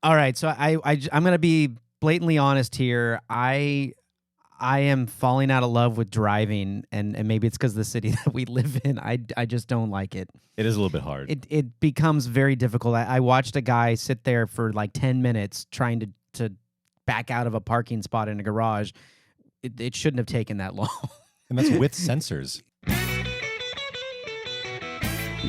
All right, so I'm gonna be blatantly honest here. I am falling out of love with driving, and maybe it's because of the city that we live in. I just don't like it. It is a little bit hard. It becomes very difficult. I watched a guy sit there for like 10 minutes trying to back out of a parking spot in a garage. It shouldn't have taken that long. And that's with sensors.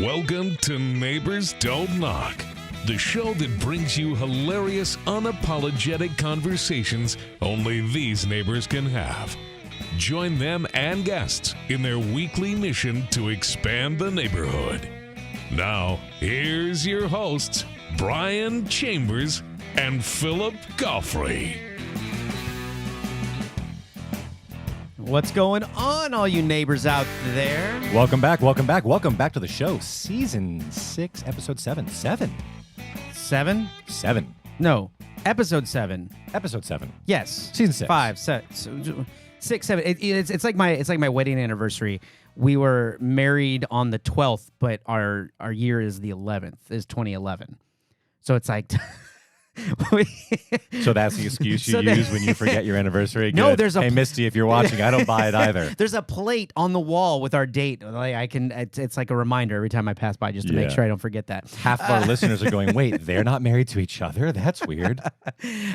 Welcome to Neighbors Don't Knock, the show that brings you hilarious, unapologetic conversations only these neighbors can have. Join them and guests in their weekly mission to expand the neighborhood. Now, here's your hosts, Brian Chambers and Philip Goffrey. What's going on, all you neighbors out there? Welcome back to the show. Season 6, episode 7. 7. 7? 7. No, episode 7. Episode 7. Yes. Season 6. 5, 6, 7. It's like my wedding anniversary. We were married on the 12th, but our year is the 11th, is 2011. So it's like... So that's the excuse you use when you forget your anniversary? No, Good. there's a... Hey, Misty, if you're watching, I don't buy it either. There's a plate on the wall with our date. Like it's like a reminder every time I pass by just to make sure I don't forget that. Half of our listeners are going, wait, they're not married to each other? That's weird.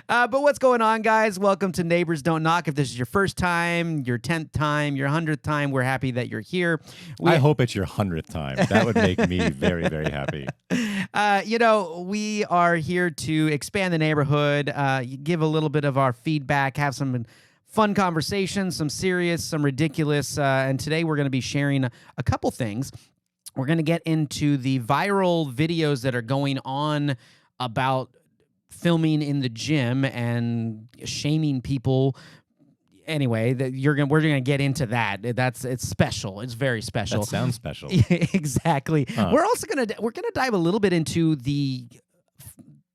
But what's going on, guys? Welcome to Neighbors Don't Knock. If this is your first time, your 10th time, your 100th time, we're happy that you're here. I hope it's your 100th time. That would make me very, very happy. We are here to expand the neighborhood, give a little bit of our feedback, have some fun conversations, some serious, some ridiculous, and today we're going to be sharing a couple things. We're going to get into the viral videos that are going on about filming in the gym and shaming people. Anyway, we're gonna get into that. It's special. It's very special. That sounds special. Exactly. Huh. We're gonna dive a little bit into the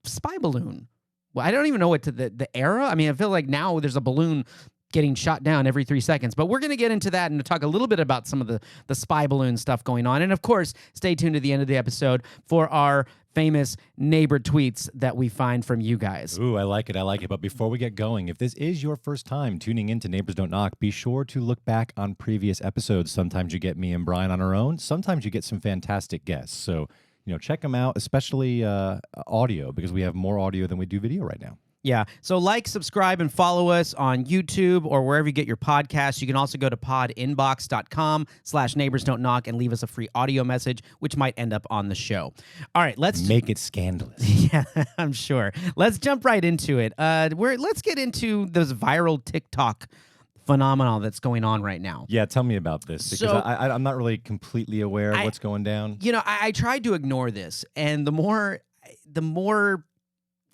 spy balloon. Well, I don't even know what to the era. I mean, I feel like now there's a balloon getting shot down every 3 seconds. But we're going to get into that and talk a little bit about some of the spy balloon stuff going on. And, of course, stay tuned to the end of the episode for our famous neighbor tweets that we find from you guys. Ooh, I like it. But before we get going, if this is your first time tuning in to Neighbors Don't Knock, be sure to look back on previous episodes. Sometimes you get me and Brian on our own. Sometimes you get some fantastic guests. So, check them out, especially audio, because we have more audio than we do video right now. Yeah. So subscribe, and follow us on YouTube or wherever you get your podcasts. You can also go to podinbox.com/neighbors don't knock and leave us a free audio message, which might end up on the show. All right. Let's make it scandalous. Yeah, I'm sure. Let's jump right into it. Let's get into this viral TikTok phenomenon that's going on right now. Yeah, tell me about this, because I'm not really completely aware of what's going down. I tried to ignore this, and the more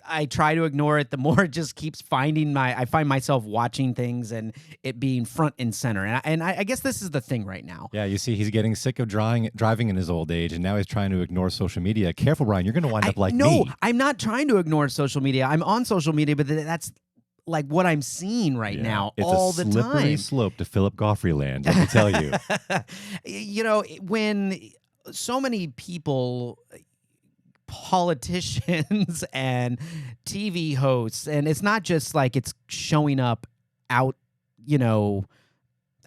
I try to ignore it, the more it just keeps I find myself watching things and it being front and center. And I guess this is the thing right now. Yeah, you see, he's getting sick of driving in his old age, and now he's trying to ignore social media. Careful, Brian, you're going to wind up like me. No, I'm not trying to ignore social media. I'm on social media, but that's like what I'm seeing right now all the time. It's a slippery slope to Philip Goffrey land, let me tell you. When so many people... politicians and TV hosts, and it's not just like it's showing up out,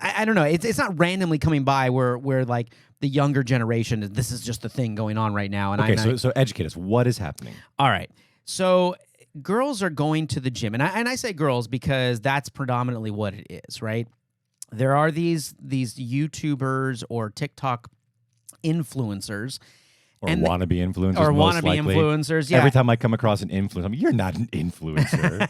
I don't know. It's not randomly coming by where like the younger generation, this is just the thing going on right now. And okay, so educate us. What is happening? All right. So girls are going to the gym, and I say girls because that's predominantly what it is, right? There are these YouTubers or TikTok influencers. Or wannabe influencers. Or most wannabe likely. Influencers, yeah. Every time I come across an influencer, you're not an influencer.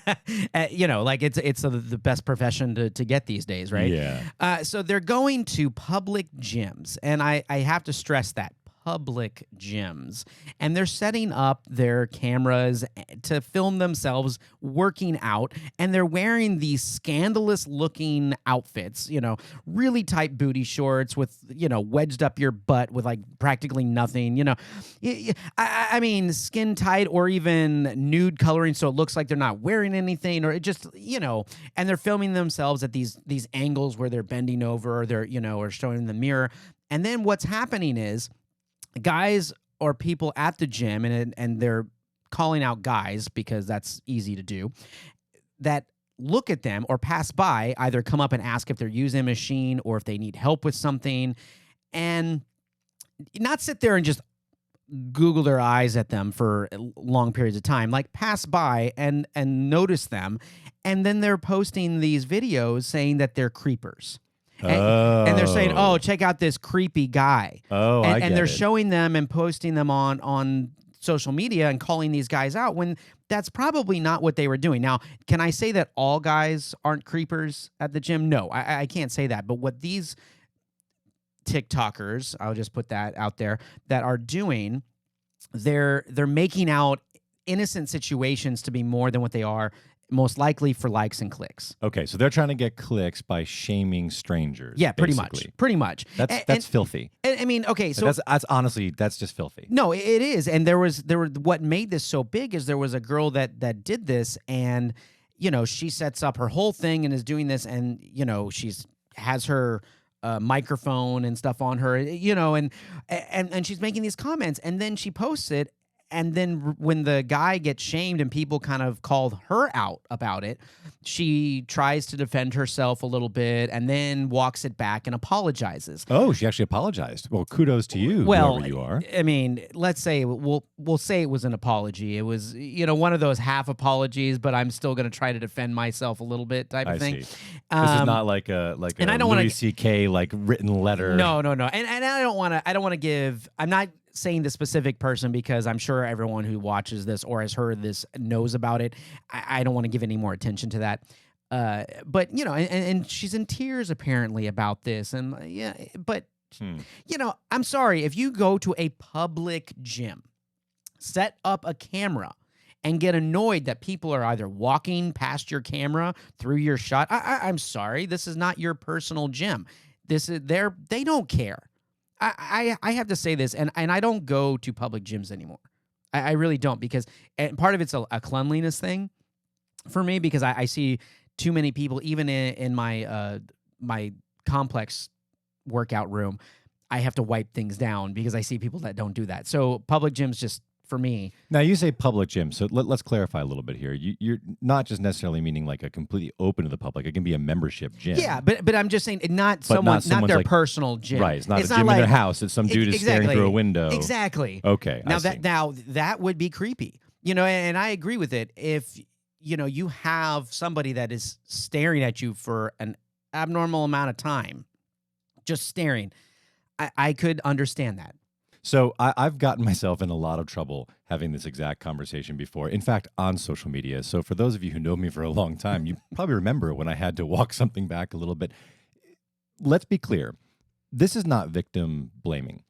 It's the best profession to get these days, right? Yeah. So they're going to public gyms, and I have to stress that. Public gyms, and they're setting up their cameras to film themselves working out, and they're wearing these scandalous looking outfits, really tight booty shorts with, wedged up your butt with like practically nothing, I mean, skin tight or even nude coloring so it looks like they're not wearing anything, or it just, and they're filming themselves at these angles where they're bending over or they're, or showing in the mirror. And then what's happening is guys or people at the gym and they're calling out guys because that's easy to do, that look at them or pass by, either come up and ask if they're using a machine or if they need help with something, and not sit there and just Google their eyes at them for long periods of time. Like, pass by and notice them, and then they're posting these videos saying that they're creepers. And they're saying, "Oh, check out this creepy guy." Oh, I get and they're it. showing them and posting them on social media and calling these guys out when that's probably not what they were doing. Now, can I say that all guys aren't creepers at the gym? No, I can't say that. But what these TikTokers, I'll just put that out there, that are doing, they're making out innocent situations to be more than what they are, most likely for likes and clicks. Okay, so they're trying to get clicks by shaming strangers. Yeah, basically. pretty much. That's filthy. I mean, okay, so That's honestly, that's just filthy. no, it is. And there were what made this so big is there was a girl that did this, and she sets up her whole thing and is doing this, and has her microphone and stuff on her, and she's making these comments, and then she posts it. And then when the guy gets shamed and people kind of called her out about it, she tries to defend herself a little bit and then walks it back and apologizes. Oh, she actually apologized. Well, kudos to you, whoever you are. I mean, let's say we'll say it was an apology. It was one of those half apologies, but I'm still going to try to defend myself a little bit type of thing. See. This is not like a and I don't Louis C.K. like written letter. No. And I don't want to give. I'm not saying the specific person because I'm sure everyone who watches this or has heard this knows about it. I don't want to give any more attention to that. But and she's in tears apparently about this, and but I'm sorry, if you go to a public gym, set up a camera, and get annoyed that people are either walking past your camera through your shot, I'm sorry, this is not your personal gym. This is they don't care. I have to say this, and I don't go to public gyms anymore. I really don't, because and part of it's a cleanliness thing for me, because I see too many people, even in my my complex workout room. I have to wipe things down because I see people that don't do that. So public gyms just, for me. Now, you say public gym, so let's clarify a little bit here. You're not just necessarily meaning like a completely open to the public. It can be a membership gym. Yeah, but I'm just saying not their personal gym. Right, it's not a gym in their house. It's some dude is staring through a window. Exactly. Okay, Now that would be creepy. And I agree with it. If you have somebody that is staring at you for an abnormal amount of time, just staring, I could understand that. So I've gotten myself in a lot of trouble having this exact conversation before. In fact, on social media. So for those of you who know me for a long time, you probably remember when I had to walk something back a little bit. Let's be clear. This is not victim blaming,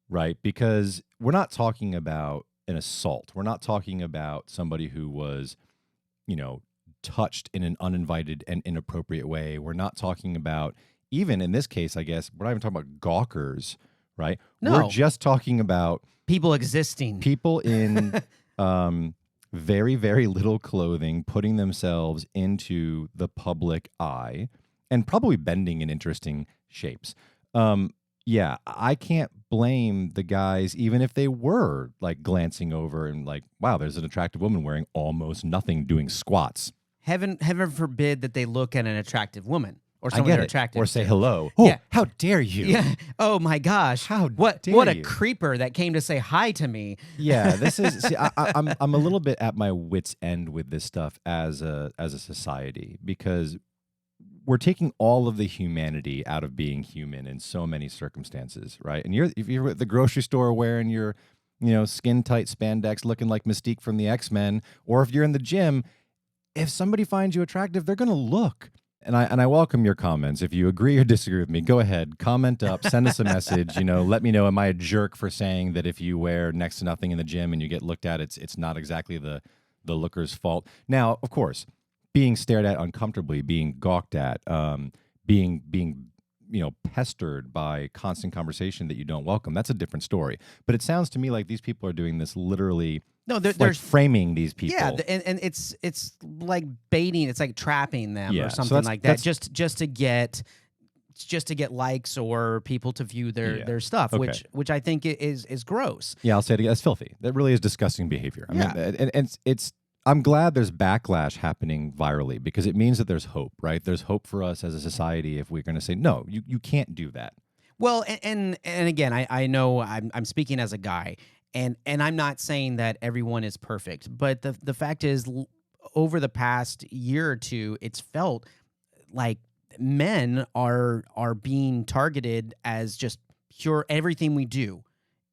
right? Because we're not talking about an assault. We're not talking about somebody who was, touched in an uninvited and inappropriate way. We're not talking about, even in this case, I guess, we're not even talking about gawkers, right? No. We're just talking about people existing. People in very, very little clothing, putting themselves into the public eye and probably bending in interesting shapes. Yeah, I can't blame the guys, even if they were like glancing over and like, wow, there's an attractive woman wearing almost nothing doing squats. Heaven forbid that they look at an attractive woman. Or someone they're attracted or say to. hello. Oh, yeah. How dare you? Yeah. Oh my gosh. What a creeper that came to say hi to me. Yeah. This is. See, I'm a little bit at my wit's end with this stuff as a society, because we're taking all of the humanity out of being human in so many circumstances, right? And if you're at the grocery store wearing your, skin tight spandex, looking like Mystique from the X-Men, or if you're in the gym, if somebody finds you attractive, they're gonna look. And I welcome your comments. If you agree or disagree with me, go ahead, comment up, send us a message. Let me know. Am I a jerk for saying that if you wear next to nothing in the gym and you get looked at, it's not exactly the looker's fault? Now, of course, being stared at uncomfortably, being gawked at, being pestered by constant conversation that you don't welcome, that's a different story. But it sounds to me like these people are doing this literally. No, they're framing these people. Yeah, and it's like baiting. It's like trapping them or something so like that, just to get just to get likes or people to view their stuff, Okay. which I think is gross. Yeah, I'll say it again. That's filthy. That really is disgusting behavior. I Yeah. mean, and it's. I'm glad there's backlash happening virally because it means that there's hope, right? There's hope for us as a society if we're going to say, no, you can't do that. Well, and again, I know I'm speaking as a guy, and I'm not saying that everyone is perfect, but the fact is, over the past year or two, it's felt like men are being targeted as just pure. Everything we do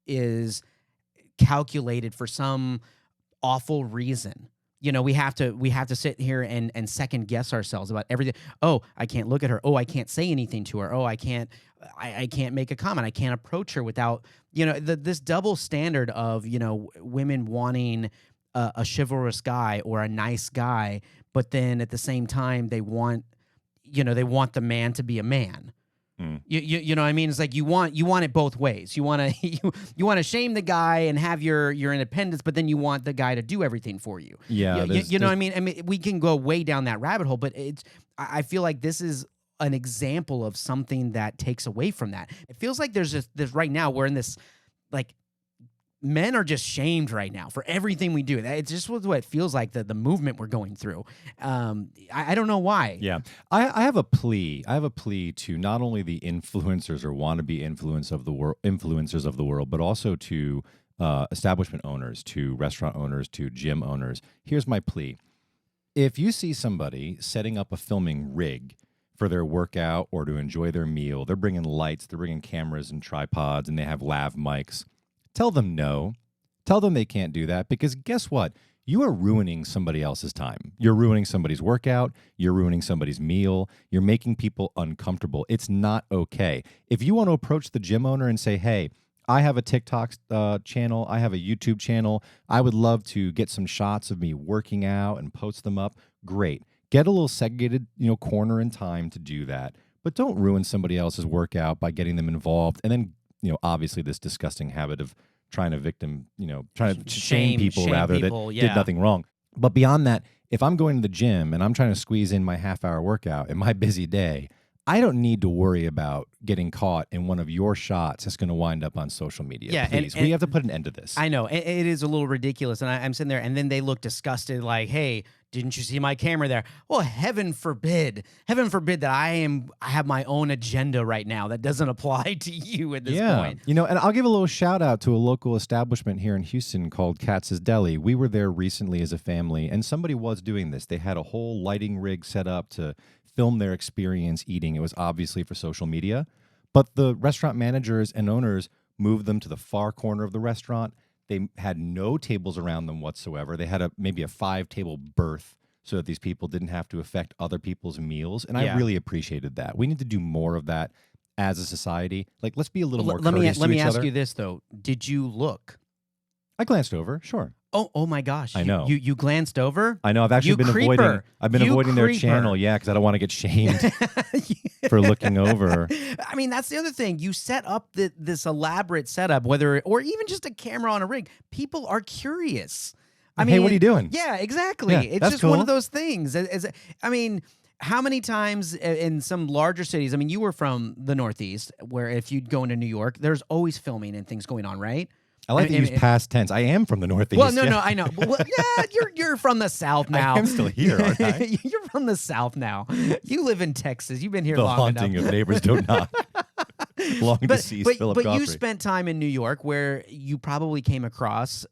is calculated for some awful reason. You know, we have to sit here and second guess ourselves about everything. Oh, I can't look at her. Oh, I can't say anything to her. Oh, I can't make a comment. I can't approach her without, this double standard of, women wanting a chivalrous guy or a nice guy, but then at the same time they want the man to be a man. You know what I mean? It's like you want it both ways. You want to you want to shame the guy and have your independence, but then you want the guy to do everything for you. Yeah, you know what I mean? I mean, we can go way down that rabbit hole, but I feel like this is an example of something that takes away from that. It feels like there's right now we're in this, like, men are just shamed right now for everything we do. It's just what it feels like, the movement we're going through. I don't know why. Yeah. I have a plea. I have a plea to not only the influencers or wannabe influencers of the world, but also to establishment owners, to restaurant owners, to gym owners. Here's my plea. If you see somebody setting up a filming rig for their workout or to enjoy their meal, they're bringing lights, they're bringing cameras and tripods, and they have lav mics, tell them no. Tell them they can't do that, because guess what? You are ruining somebody else's time. You're ruining somebody's workout. You're ruining somebody's meal. You're making people uncomfortable. It's not okay. If you want to approach the gym owner and say, hey, I have a TikTok channel. I have a YouTube channel. I would love to get some shots of me working out and post them up. Great. Get a little segregated, corner in time to do that. But don't ruin somebody else's workout by getting them involved. And then, obviously this disgusting habit of trying to shame people that did nothing wrong. But beyond that, if I'm going to the gym and I'm trying to squeeze in my half-hour workout in my busy day, I don't need to worry about getting caught in one of your shots that's going to wind up on social media. Yeah, please. and We have to put an end to this. I know. It is a little ridiculous. And I'm sitting there, and then they look disgusted, like, hey, didn't you see my camera there? Well, heaven forbid that I have my own agenda right now that doesn't apply to you at this point. And I'll give a little shout out to a local establishment here in Houston called Katz's Deli. We were there recently as a family, and somebody was doing this. They had a whole lighting rig set up to film their experience eating. It was obviously for social media, but the restaurant managers and owners moved them to the far corner of the restaurant. They had no tables around them whatsoever. They had maybe a 5-table berth so that these people didn't have to affect other people's meals. And I really appreciated that. We need to do more of that as a society. Like, let's be a little more courteous to each other. Let me ask you this, though. Did you look? I glanced over, sure. Oh my gosh! I know. You glanced over. I know. I've actually been avoiding. I've been avoiding their channel. Yeah, because I don't want to get shamed for looking over. I mean, that's the other thing. You set up this elaborate setup, or even just a camera on a rig. People are curious. I mean, hey, what are you doing? Yeah, exactly. Yeah, it's that's just one cool. of those things. I mean, how many times in some larger cities? I mean, you were from the Northeast, where if you'd go into New York, there's always filming and things going on, right? I like to use past tense. I am from the Northeast. Well, no, I know. Well, yeah, you're from the South now. I am still here, aren't I? You're from the South now. You live in Texas. You've been here long enough. The haunting of Neighbors Don't Knock. Long deceased Philip But Godfrey. you spent time in New York where you probably came across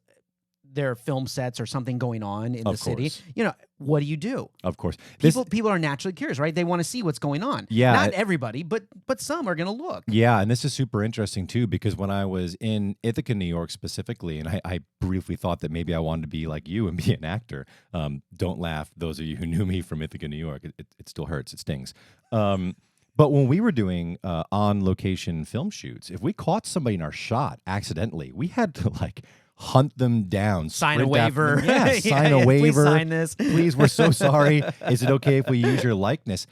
their film sets or something going on in the city. What do you do? Of course. People are naturally curious, right? They want to see what's going on. Yeah. Not everybody, but some are going to look. Yeah, and this is super interesting, too, because when I was in Ithaca, New York specifically, and I briefly thought that maybe I wanted to be like you and be an actor. Don't laugh, those of you who knew me from Ithaca, New York. It still hurts. It stings. But when we were doing on-location film shoots, if we caught somebody in our shot accidentally, we had to, hunt them down. Sign a waiver. Yeah, sign a waiver. Please sign this. Please, we're so sorry. Is it okay if we use your likeness?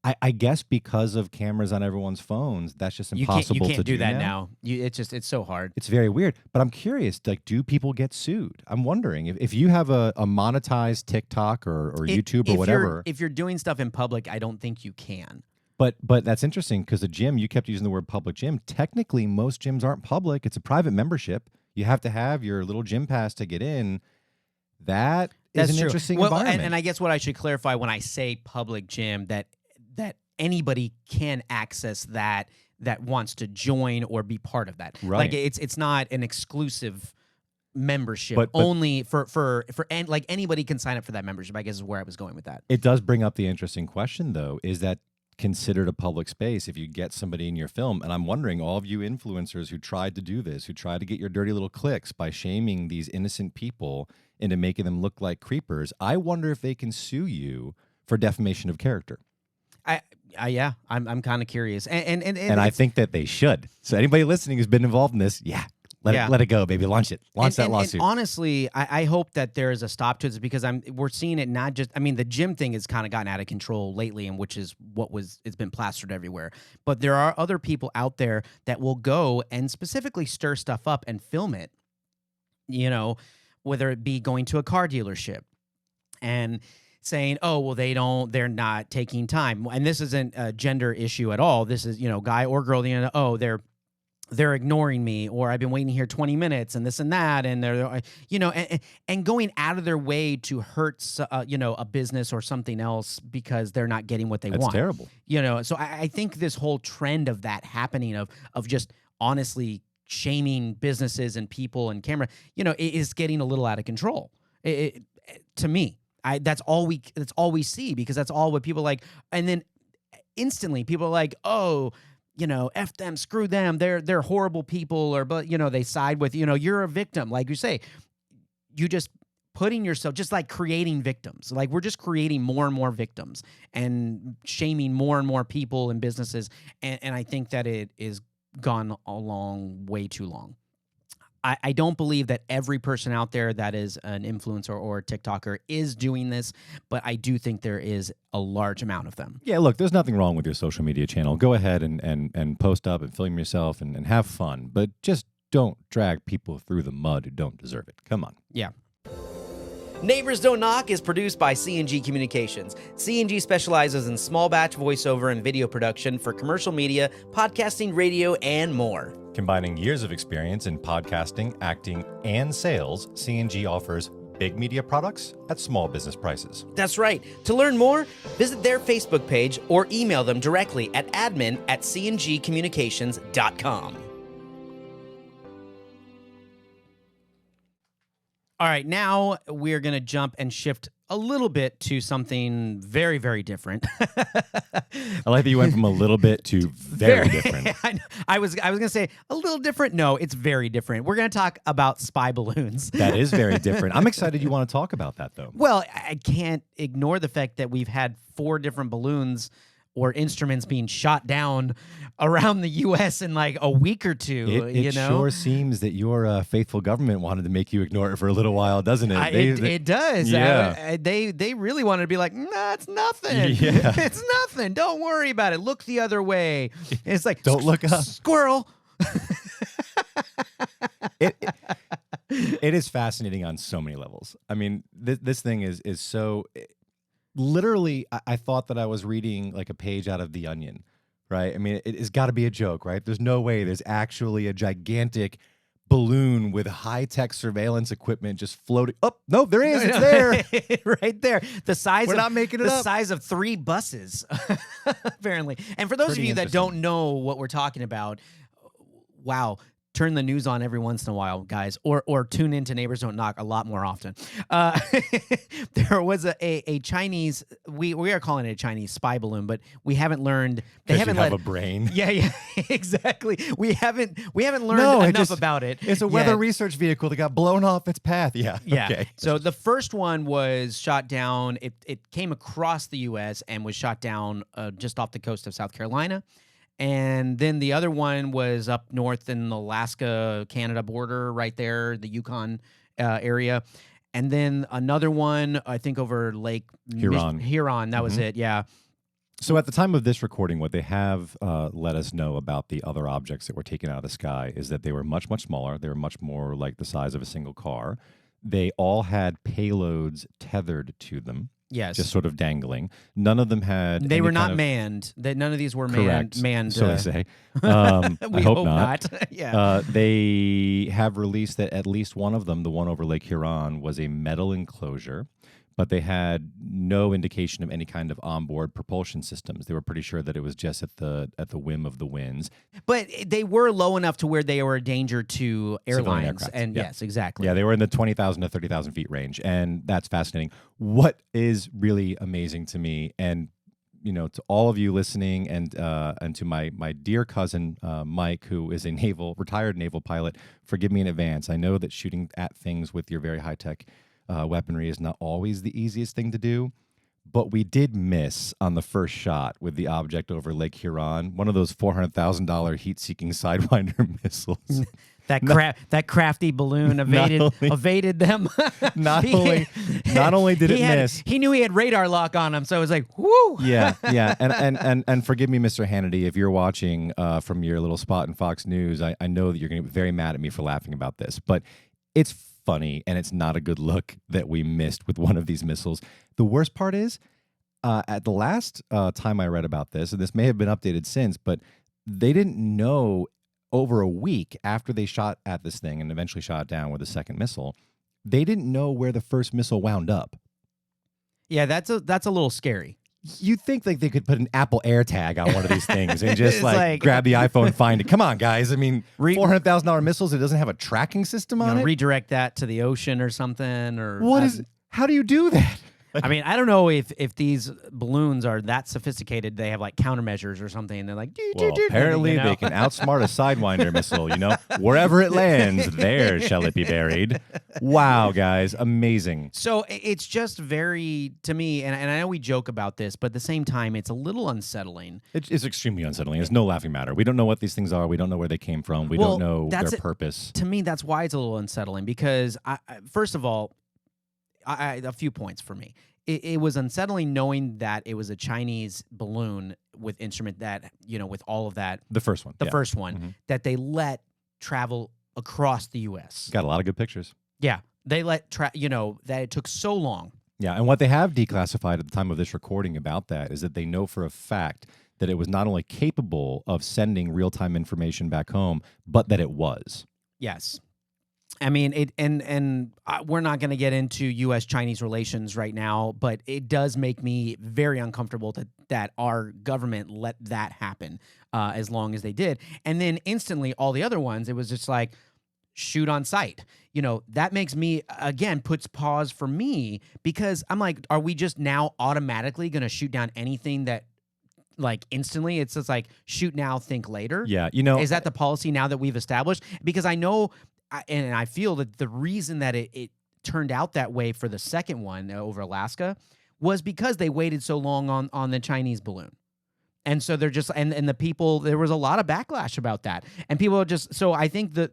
I guess because of cameras on everyone's phones, that's just impossible you can't to do that now. It's so hard. It's very weird. But I'm curious, do people get sued? I'm wondering if you have a monetized TikTok or YouTube or whatever. If you're doing stuff in public, I don't think you can. But that's interesting because the gym, you kept using the word public gym. Technically, most gyms aren't public. It's a private membership. You have to have your little gym pass to get in. That's an true. interesting Well, environment. and I guess what I should clarify when I say public gym, that anybody can access that wants to join or be part of that. Right. Like it's not an exclusive membership, But only for and like anybody can sign up for that membership, I guess is where I was going with that. It does bring up the interesting question, though. Is that considered a public space if you get somebody in your film? And I'm wondering, all of you influencers who tried to do this, who tried to get your dirty little clicks by shaming these innocent people into making them look like creepers, I wonder if they can sue you for defamation of character. Yeah, I'm kind of curious, and I think that they should. So anybody listening who's been involved in this, let it go, baby. Launch that lawsuit. And honestly, I hope that there is a stop to this, because we're seeing it not just. I mean, the gym thing has kind of gotten out of control lately, and which is it's been plastered everywhere. But there are other people out there that will go and specifically stir stuff up and film it. You know, whether it be going to a car dealership and saying, oh, well, they're not taking time. And this isn't a gender issue at all. This is, guy or girl, oh, they're ignoring me, or I've been waiting here 20 minutes and this and that. And they're, and going out of their way to hurt, a business or something else because they're not getting what they want. That's terrible. So I think this whole trend of that happening of just honestly shaming businesses and people and camera, is getting a little out of control. To me. That's all we see, because that's all what people like. And then instantly people are like, oh, F them, screw them. They're horrible people, or, but, they side with, you're a victim. Like you say, you just putting yourself, just like creating victims. Like we're just creating more and more victims and shaming more and more people and businesses. And I think that it is gone along way too long. I don't believe that every person out there that is an influencer or a TikToker is doing this, but I do think there is a large amount of them. Yeah, look, there's nothing wrong with your social media channel. Go ahead and post up and film yourself and have fun, but just don't drag people through the mud who don't deserve it. Come on. Yeah. Neighbors Don't Knock is produced by C&G Communications. C&G specializes in small batch voiceover and video production for commercial media, podcasting, radio, and more. Combining years of experience in podcasting, acting, and sales, C&G offers big media products at small business prices. That's right. To learn more, visit their Facebook page or email them directly at admin@cngcommunications.com. All right, now we're going to jump and shift a little bit to something very, very different. I like that you went from a little bit to very different. I was going to say a little different. No, it's very different. We're going to talk about spy balloons. That is very different. I'm excited you want to talk about that, though. Well, I can't ignore the fact that we've had 4 different balloons or instruments being shot down around the U.S. in like a week or two. It sure seems that your faithful government wanted to make you ignore it for a little while, doesn't it? It does. Yeah. They really wanted to be like, nah, it's nothing. Yeah. It's nothing. Don't worry about it. Look the other way. And it's like, don't look up. Squirrel. It is fascinating on so many levels. I mean, this thing is so... Literally, I thought that I was reading like a page out of The Onion, right? I mean, it's got to be a joke, right? There's no way there's actually a gigantic balloon with high-tech surveillance equipment just floating. Oh, no, there is. It's there. Right there. The size We're not making it the up. size of 3 buses, apparently. And for those Pretty of you that don't know what we're talking about, wow. Turn the news on every once in a while, guys, or tune into Neighbors Don't Knock a lot more often. There was a Chinese, we are calling it a Chinese spy balloon, but we haven't learned. They haven't have a brain. Yeah, exactly. We haven't learned enough about it. It's a weather research vehicle that got blown off its path. Yeah. Okay. So the first one was shot down. It came across the U.S. and was shot down just off the coast of South Carolina. And then the other one was up north in the Alaska-Canada border, right there, the Yukon area. And then another one, I think, over Lake Huron. That was it, yeah. So at the time of this recording, what they have let us know about the other objects that were taken out of the sky is that they were much, much smaller. They were much more like the size of a single car. They all had payloads tethered to them. Yes. just sort of dangling. None of them had. They any were kind not of, manned. That none of these were correct. manned. So they say. We I hope hope not. Yeah. They have released that at least one of them, the one over Lake Huron, was a metal enclosure, but they had no indication of any kind of onboard propulsion systems. They were pretty sure that it was just at the whim of the winds. But they were low enough to where they were a danger to Civilian airlines. aircraft, And yeah. yes, exactly. Yeah, they were in the 20,000 to 30,000 feet range, and that's fascinating. What is really amazing to me, and to all of you listening, and to my dear cousin Mike, who is a retired naval pilot, forgive me in advance. I know that shooting at things with your very high tech weaponry is not always the easiest thing to do, but we did miss on the first shot with the object over Lake Huron, one of those $400,000 heat-seeking Sidewinder missiles. That crafty balloon evaded them. Not only did it miss, he knew he had radar lock on him, so it was like, whoo. Yeah. And forgive me, Mr. Hannity, if you're watching from your little spot in Fox News, I know that you're going to be very mad at me for laughing about this, but it's funny, and it's not a good look that we missed with one of these missiles. The worst part is, at the last time I read about this, and this may have been updated since, but they didn't know over a week after they shot at this thing and eventually shot it down with a second missile, they didn't know where the first missile wound up. Yeah, that's a little scary. You'd think like they could put an Apple AirTag on one of these things and just like grab the iPhone and find it. Come on, guys. I mean, $400,000 missiles, it doesn't have a tracking system on it? Redirect that to the ocean or something. Or how do you do that? I mean, I don't know if these balloons are that sophisticated. They have like countermeasures or something. And they're like, apparently they can outsmart a Sidewinder missile. Wherever it lands, there shall it be buried. Wow, guys, amazing. So it's just very, to me, and I know we joke about this, but at the same time, it's a little unsettling. It's extremely unsettling. It's no laughing matter. We don't know what these things are. We don't know where they came from. We don't know their purpose. To me, that's why it's a little unsettling because, first of all, a few points for me. It was unsettling knowing that it was a Chinese balloon with instrument that, with all of that. The first one. Mm-hmm. That they let travel across the U.S. Got a lot of good pictures. Yeah. They let, that it took so long. Yeah. And what they have declassified at the time of this recording about that is that they know for a fact that it was not only capable of sending real-time information back home, but that it was. Yes. I mean, we're not going to get into U.S.-Chinese relations right now, but it does make me very uncomfortable that our government let that happen as long as they did. And then instantly, all the other ones, it was just like, shoot on sight. That makes me, again, puts pause for me because I'm like, are we just now automatically going to shoot down anything that, like, instantly? It's just like, shoot now, think later? Yeah, Is that the policy now that we've established? Because I know... and I feel that the reason that it turned out that way for the second one over Alaska was because they waited so long on the Chinese balloon. And so they're just, and the people, there was a lot of backlash about that. And people are just, so I think the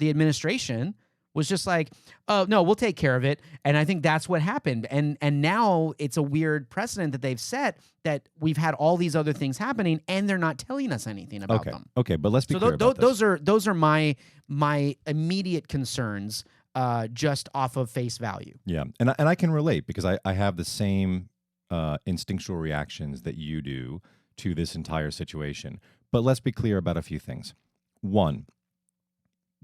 administration was just like, oh, no, we'll take care of it. And I think that's what happened. And now it's a weird precedent that they've set that we've had all these other things happening and they're not telling us anything about them. Okay, but let's be clear about this. Those are my immediate concerns just off of face value. Yeah, and I can relate because I have the same instinctual reactions that you do to this entire situation. But let's be clear about a few things. One,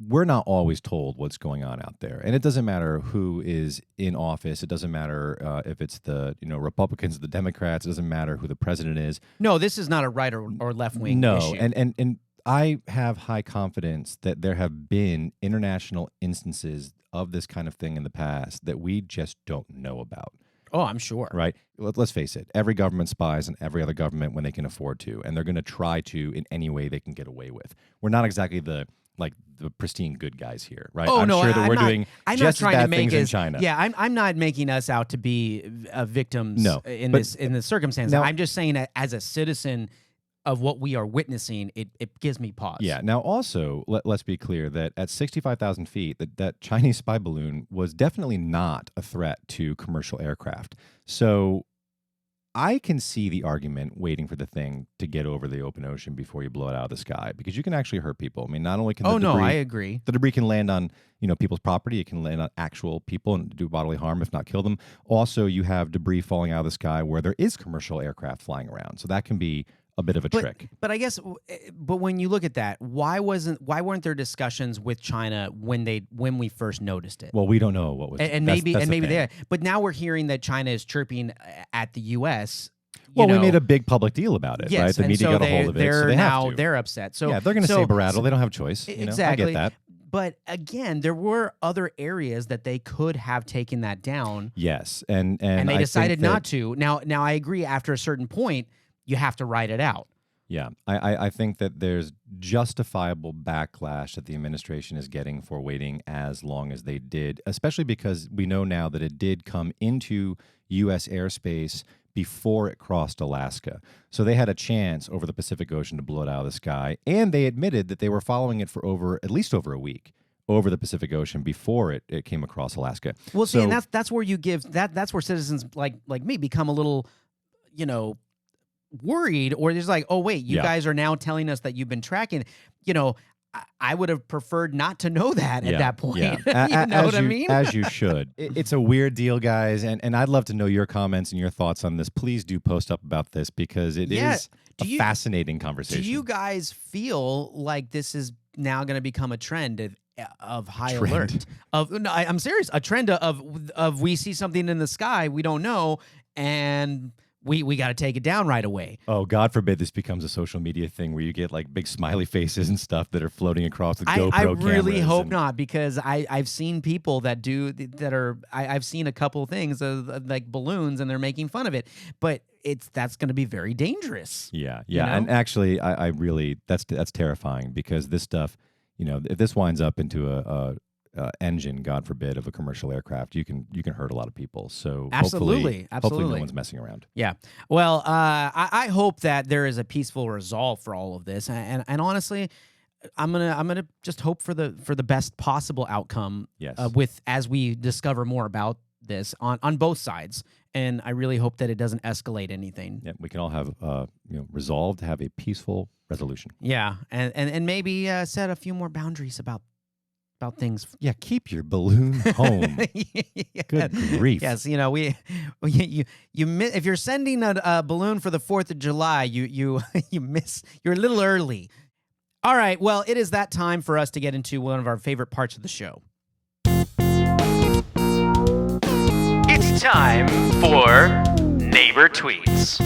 we're not always told what's going on out there. And it doesn't matter who is in office. It doesn't matter if it's the Republicans or the Democrats. It doesn't matter who the president is. No, this is not a right or left wing issue. And I have high confidence that there have been international instances of this kind of thing in the past that we just don't know about. Oh, I'm sure. Right? Let's face it. Every government spies on every other government when they can afford to, and they're going to try to in any way they can get away with. We're not exactly the pristine good guys here, right? Oh, I'm sure that we're doing just as bad things in China. Yeah, I'm not making us out to be victims in this circumstance. Now, I'm just saying that as a citizen of what we are witnessing, it gives me pause. Yeah. Now, also, let's be clear that at 65,000 feet, that Chinese spy balloon was definitely not a threat to commercial aircraft. So I can see the argument waiting for the thing to get over the open ocean before you blow it out of the sky, because you can actually hurt people. I mean, not only can the debris, I agree. the debris can land on people's property, it can land on actual people and do bodily harm, if not kill them. Also, you have debris falling out of the sky where there is commercial aircraft flying around, so that can be a bit of a trick. But I guess, but when you look at that, why weren't there discussions with China when we first noticed it? Well, we don't know what was, and that's maybe the thing. they. But now we're hearing that China is chirping at the U.S. Well, we made a big public deal about it, yes, right? The media got a hold of it, so they have to. They're upset. So yeah, they're going to saber rattle. They don't have a choice. Exactly. I get that. But again, there were other areas that they could have taken that down. Yes, and they decided not to. Now I agree. After a certain point, you have to write it out. Yeah, I think that there's justifiable backlash that the administration is getting for waiting as long as they did, especially because we know now that it did come into U.S. airspace before it crossed Alaska. So they had a chance over the Pacific Ocean to blow it out of the sky, and they admitted that they were following it for at least over a week over the Pacific Ocean before it came across Alaska. Well, see, and that's where you give that's where citizens like me become a little, worried, or there's like, oh wait, you guys are now telling us that you've been tracking. I would have preferred not to know that at that point. Yeah. You know what I mean? As you should. It's a weird deal, guys, and I'd love to know your comments and your thoughts on this. Please do post up about this, because it is a fascinating conversation. Do you guys feel like this is now going to become a trend of high alert? I'm serious. A trend of we see something in the sky we don't know, and we got to take it down right away. Oh, God forbid this becomes a social media thing where you get like big smiley faces and stuff that are floating across the GoPro cameras. I really hope not, because I've seen people I've seen a couple things of like balloons, and they're making fun of it, but that's going to be very dangerous. Yeah. And actually, I really, that's terrifying, because this stuff, if this winds up into a engine, God forbid, of a commercial aircraft, you can hurt a lot of people. So hopefully no one's messing around. Yeah. Well, I hope that there is a peaceful resolve for all of this, and honestly, I'm gonna just hope for the best possible outcome. Yes. As we discover more about this on both sides, and I really hope that it doesn't escalate anything. Yeah, we can all have resolve to have a peaceful resolution. Yeah, and maybe set a few more boundaries about things. Yeah, keep your balloon home. Yes. Good grief. Yes, you if you're sending a balloon for the 4th of July, you miss. You're a little early. All right, well, it is that time for us to get into one of our favorite parts of the show. It's time for Neighbor Tweets.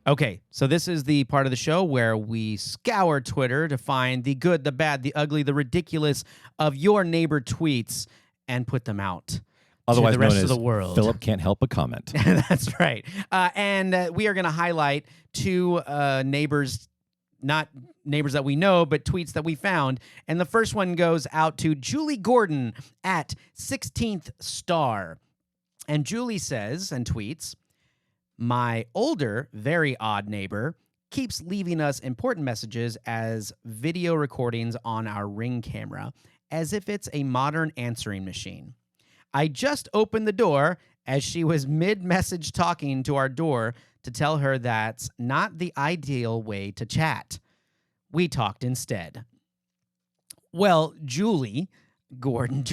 Okay, so this is the part of the show where we scour Twitter to find the good, the bad, the ugly, the ridiculous of your neighbor tweets and put them out Otherwise to the rest known of as the world. Philip can't help but comment. That's right. And we are going to highlight two neighbors, not neighbors that we know, but tweets that we found. And the first one goes out to Julie Gordon at 16th Star. And Julie says and tweets, "My older, very odd neighbor keeps leaving us important messages as video recordings on our Ring camera, as if it's a modern answering machine. I just opened the door as she was mid-message talking to our door to tell her that's not the ideal way to chat. We talked instead." Well, Julie Gordon,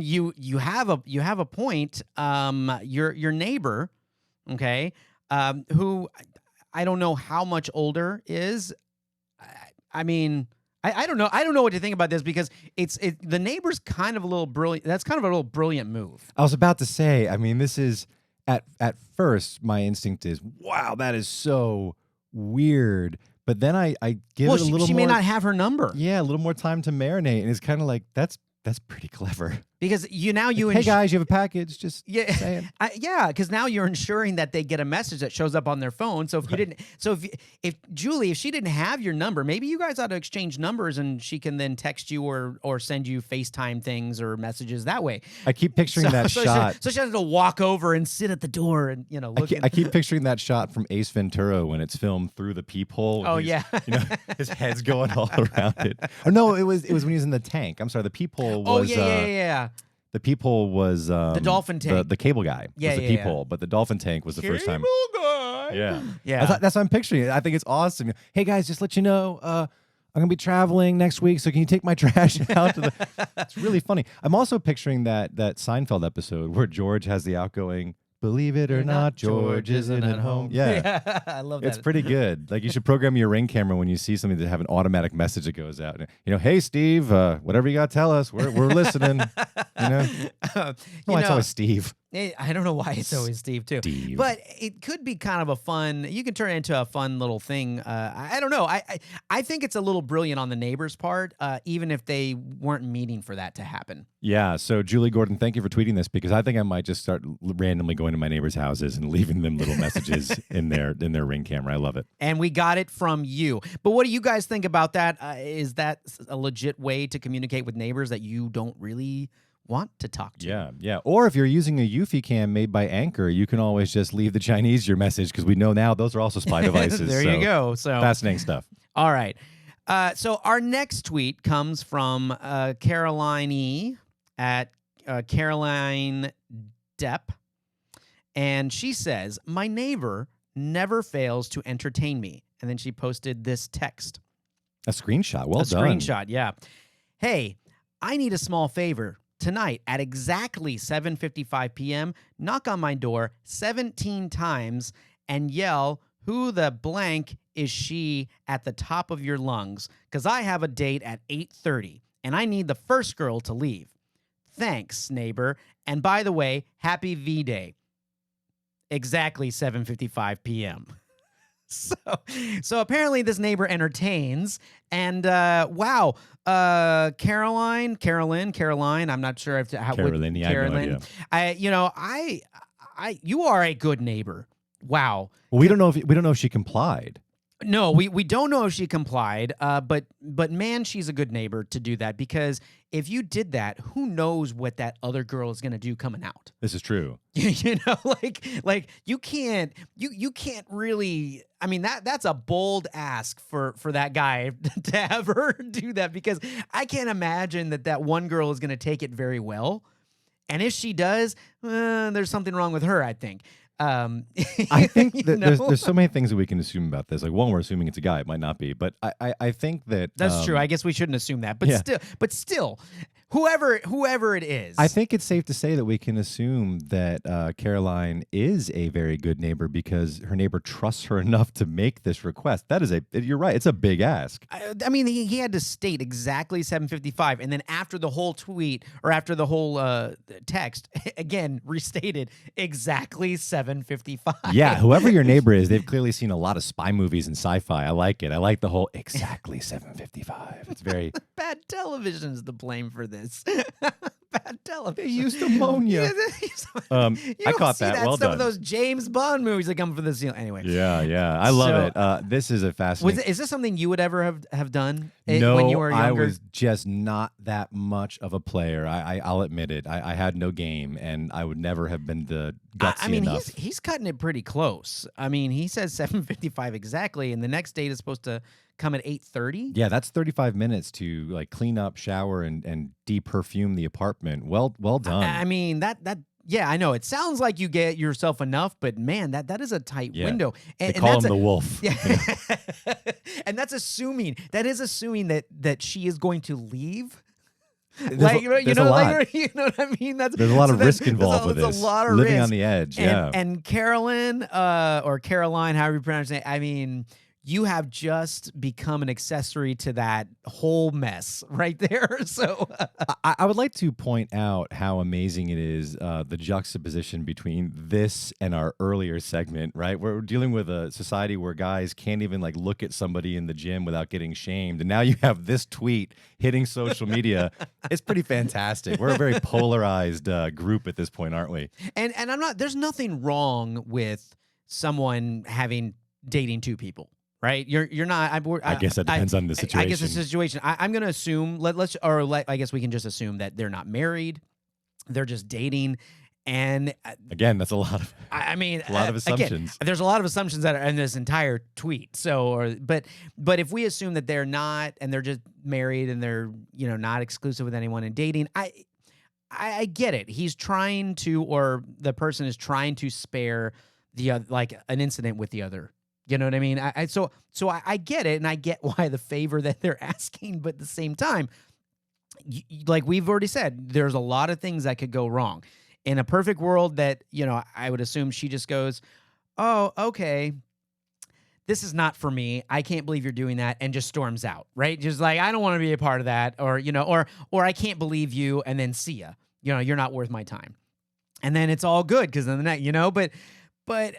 you have a point. Your neighbor, okay, who I don't know how much older is. I mean, I don't know. I don't know what to think about this, because the neighbor's kind of a little brilliant. That's kind of a little brilliant move. I was about to say, I mean, this is at first my instinct is, wow, that is so weird. But then I give it a little more. She may not have her number. Yeah, a little more time to marinate, and it's kind of like that's pretty clever. Because hey guys, you have a package. Just saying. Because now you're ensuring that they get a message that shows up on their phone. So if Julie, if she didn't have your number, maybe you guys ought to exchange numbers, and she can then text you or send you FaceTime things or messages that way. I keep picturing that shot. So she has to walk over and sit at the door and look. I keep picturing that shot from Ace Ventura when it's filmed through the peephole. Oh yeah, his head's going all around it. Or no, it was when he was in the tank. I'm sorry, the peephole was. Oh yeah. The peephole was the dolphin tank. The cable guy Yeah, was the peephole, but the dolphin tank was the first time. Guy. Yeah. That's what I'm picturing. I think it's awesome. Hey guys, just let you know, I'm gonna be traveling next week, so can you take my trash out to the? It's really funny. I'm also picturing that Seinfeld episode where George has the outgoing. Believe it or not, George isn't at home. Yeah. I love that. It's pretty good. Like, you should program your Ring camera when you see something to have an automatic message that goes out. Hey, Steve, whatever you got to tell us, we're listening. It's always Steve. I don't know why it's always Steve, too. Steve. But it could be kind of a fun, you can turn it into a fun little thing. I don't know. I think it's a little brilliant on the neighbors' part, even if they weren't meaning for that to happen. Yeah. So, Julie Gordon, thank you for tweeting this, because I think I might just start randomly going to my neighbors' houses and leaving them little messages in their Ring camera. I love it. And we got it from you. But what do you guys think about that? Is that a legit way to communicate with neighbors that you don't really want to talk to? Yeah. Or if you're using a Eufy cam made by Anchor, you can always just leave the Chinese your message, because we know now those are also spy devices. There you go. So fascinating stuff. All right. So our next tweet comes from Caroline E. at Caroline Depp. And she says, my neighbor never fails to entertain me. And then she posted this text. A screenshot. Well done. A screenshot, yeah. Hey, I need a small favor. Tonight at exactly 7:55 p.m., knock on my door 17 times and yell, who the blank is she, at the top of your lungs, because I have a date at 8:30 and I need the first girl to leave. Thanks, neighbor. And by the way, happy V-Day. Exactly 7:55 p.m. So apparently this neighbor entertains, and wow, Carolyn, I'm not sure if how Carolyn, yeah, Carolyn. You are a good neighbor. Wow. Well, we don't know if she complied. No, we don't know if she complied, but man, she's a good neighbor to do that, because if you did that, who knows what that other girl is going to do coming out? This is true. like you can't really. I mean, that's a bold ask for that guy to have her do that, because I can't imagine that one girl is going to take it very well, and if she does, there's something wrong with her, I think. I think that there's so many things that we can assume about this. Like, one, we're assuming it's a guy. It might not be, but I think that that's true. I guess we shouldn't assume that, but still, whoever it is, I think it's safe to say that we can assume that Caroline is a very good neighbor, because her neighbor trusts her enough to make this request. You're right. It's a big ask. I mean, he had to state exactly 7:55, and then after the whole tweet, or after the whole text, again restated exactly 7:55. Yeah, whoever your neighbor is, they've clearly seen a lot of spy movies and sci-fi. I like it. I like the whole exactly 7:55. It's very bad television's to blame for this. Bad television. They used ammonia. I caught that. Well Some done. of those James Bond movies that come from the ceiling. Anyway. Yeah. I love it. This is a fascinating. Is this something you would ever have done no, when you were younger? I was just not that much of a player. I'll admit it. I had no game, and I would never have been the gutsy enough. He's cutting it pretty close. I mean, he says 7:55 exactly, and the next date is supposed to come at 8:30. Yeah, that's 35 minutes to like clean up, shower, and de-perfume the apartment. Well done. I mean, that yeah, I know. It sounds like you get yourself enough, but man, that is a tight window. And they call him the wolf. Yeah. And that's assuming that she is going to leave. There's a lot. You know what I mean? There's a lot of risk involved with this. There's a lot of living risk. on the edge. And Carolyn, or Caroline, however you pronounce it, I mean, you have just become an accessory to that whole mess right there. So I would like to point out how amazing it is, the juxtaposition between this and our earlier segment, right? We're dealing with a society where guys can't even like look at somebody in the gym without getting shamed. And now you have this tweet hitting social media. It's pretty fantastic. We're a very polarized group at this point, aren't we? And there's nothing wrong with someone dating two people. Right, you're not. I guess that depends on the situation. I guess the situation. I'm going to assume. I guess we can just assume that they're not married. They're just dating, and again, that's a lot of. I mean, a lot of assumptions. Again, there's a lot of assumptions that are in this entire tweet. So, but if we assume that they're not, and they're just married, and they're not exclusive with anyone and dating, I get it. He's trying to, or the person is trying to spare like an incident with the other. You know what I mean? So I get it, and I get why the favor that they're asking, but at the same time, like we've already said, there's a lot of things that could go wrong. In a perfect world that, I would assume she just goes, oh, okay, this is not for me. I can't believe you're doing that, and just storms out, right? Just like, I don't want to be a part of that, or, or I can't believe you, and then see ya. You're not worth my time. And then it's all good because then the next, but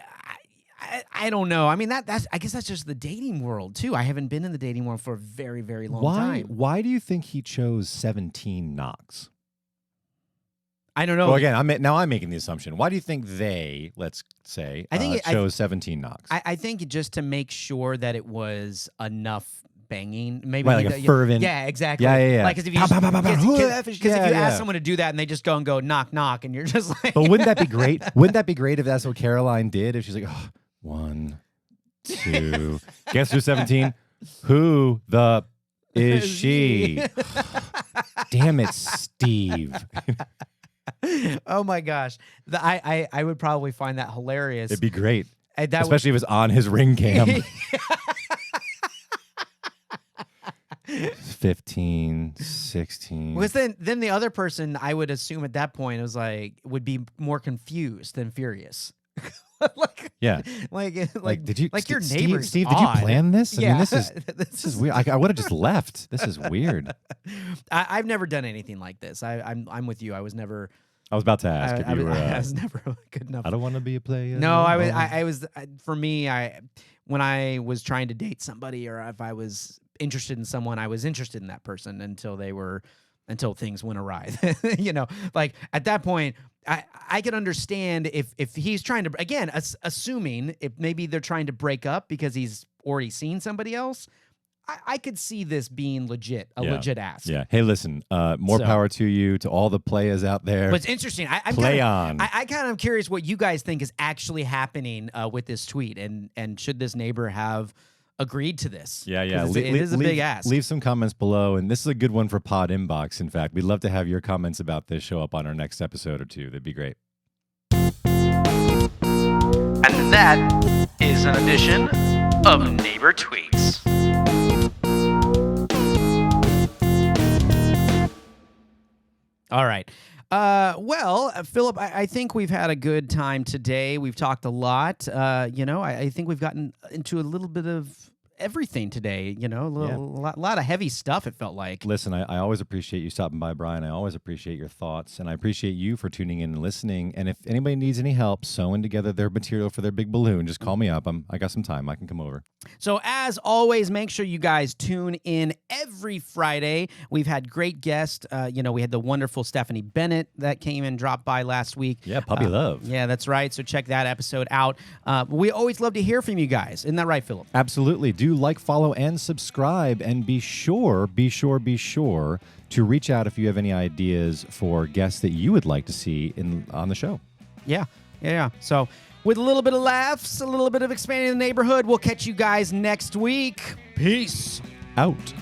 I don't know. I mean, I guess that's just the dating world too. I haven't been in the dating world for a very, very long time. Why do you think he chose 17 knocks? I don't know. Well, again, I'm making the assumption. Why do you think they, let's say, chose 17 knocks? I think just to make sure that it was enough banging, maybe right, like a fervent. Yeah, exactly. Yeah. Like, because if you ask someone to do that and they just go knock knock, and you're just like. But wouldn't that be great? Wouldn't that be great if that's what Caroline did? If she's like, 1, 2, guess who's 17? Who the is she? Damn it, Steve. Oh my gosh, I would probably find that hilarious. It'd be great, especially if it was on his ring cam. 15, 16. Because then the other person, I would assume at that point, would be more confused than furious. Like did you? Like your Steve, neighbor's Steve, did you odd. plan this? Yeah. I mean, this is weird. I would have just left. This is weird. I've never done anything like this. I'm with you. I was never. I was about to ask if you were. I was never good enough. I don't want to be a player. No, I was. For me, when I was trying to date somebody, or if I was interested in someone, I was interested in that person until things went awry. Like at that point, I could understand if he's trying to, again, assuming if maybe they're trying to break up because he's already seen somebody else. I could see this being legit ask. Yeah. Hey, listen, more power to you, to all the players out there. But it's interesting. I kind of curious what you guys think is actually happening with this tweet, and should this neighbor have agreed to this? Yeah. It is a big ask. Leave some comments below, and this is a good one for Pod Inbox. In fact, we'd love to have your comments about this show up on our next episode or two. That'd be great. And that is an edition of Neighbor Tweets. All right. Well, Philip, I think we've had a good time today. We've talked a lot. I think we've gotten into a little bit of everything today, a lot of heavy stuff, it felt like. Listen, I always appreciate you stopping by, Brian. I always appreciate your thoughts, and I appreciate you for tuning in and listening. And if anybody needs any help sewing together their material for their big balloon, just call me up. I got some time. I can come over. So as always, make sure you guys tune in every Friday. We've had great guests. We had the wonderful Stephanie Bennett that came and dropped by last week. Yeah, puppy love. Yeah, that's right. So check that episode out. We always love to hear from you guys. Isn't that right, Philip? Absolutely. Do like, follow, and subscribe, and be sure to reach out if you have any ideas for guests that you would like to see on the show. Yeah. So with a little bit of laughs, a little bit of expanding the neighborhood, we'll catch you guys next week. Peace out.